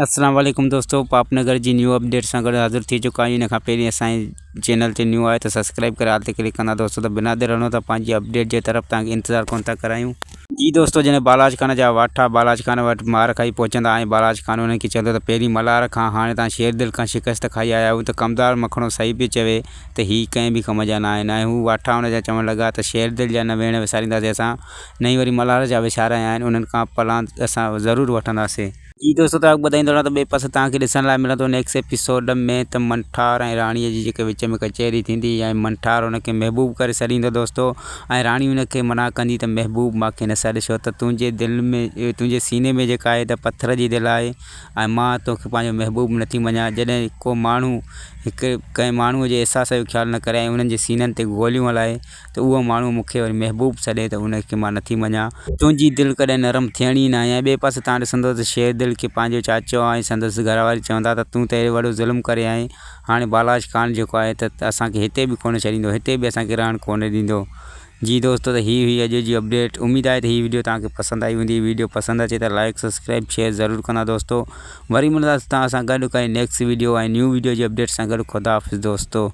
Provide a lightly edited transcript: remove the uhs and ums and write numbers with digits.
अस्सलाम वालेकुम दोस्तों, पापनगर जी न्यू अपडेट सां गॾु हाज़िर थी चुका आहियूं। इन खां पहिरीं असांजे चैनल ते न्यू आहे तो सब्सक्राइब करे हाल ते क्लिक कंदा दोस्तों, तो बिना देर वञो त पंहिंजी अपडेट जे तरफ़ तव्हांखे इंतज़ारु कोन था करायूं। जी दोस्तों, जॾहिं बालाज खान जा वाठा बालाज खान वटि मार खाई पहुचंदा ऐं बालाज खान उन्हनि खे चवंदो त पहिरीं मल्हार खां हाणे तव्हां शेर दिल खां शिकस्त खाई आया आहियो, त कमदार मखणो सही पियो चवे त हीअ कंहिं बि कम जा न आहिनि। ऐं हू वाठा हुनजा चवणु लॻा त शेर दिल जा न वेहण विसारींदासीं असां, न ई वरी मल्हार जा विसारिया आहिनि, उन्हनि खां पलान असां ज़रूरु वठंदासीं। जी दोस्तों, तव्हांखे ॿुधाईंदो रहां त ॿिए पासे तव्हांखे ॾिसण लाइ मिलंदो नेक्स्ट एपिसोड में त मंठार ऐं राणीअ जी जेके विच में कचहरी थींदी ऐं मंठार हुनखे महबूब करे छॾींदो दोस्तों, ऐं राणी हुनखे मना कंदी त महबूब मूंखे न सॾु, छो त तुंहिंजे दिलि में तुंहिंजे सीने में जेका आहे त पथर जी दिलि आहे ऐं मां तोखे पंहिंजो महबूब नथी मञा। जॾहिं को माण्हू हिकु कंहिं माण्हूअ जे अहसास जो ख़्यालु न करे ऐं उन्हनि जे सीननि ते गोलियूं हलाए त उहो माण्हू मूंखे वरी महबूब सॾे त उनखे मां नथी मञा। तुंहिंजी दिलि कॾहिं नरम थियणी ई न आहे। ऐं ॿिए पासे तव्हां ॾिसंदो त शेर दिल खे पंहिंजो चाचो ऐं संदसि घरवारी चवंदा त तूं त वॾो ज़ुल्म करे आहीं, हाणे बालाज खान जेको आहे त असांखे हिते बि कोन छॾींदो, हिते बि असांखे रहणु कोन ॾींदो। जी दोस्तों, त हीअ हुई अॼु जी अपडेट। उमेदु आहे त हीअ वीडियो तव्हांखे पसंदि आई हूंदी। वीडियो पसंदि अचे त लाइक सब्सक्राइब शेयर ज़रूरु कंदा दोस्तों। वरी मिलंदासीं तव्हां सां गॾु काई नेक्स्ट वीडियो ऐं न्यू वीडियो जी अपडेट सां गॾु। ख़ुदा हाफ़िज़ दोस्तों।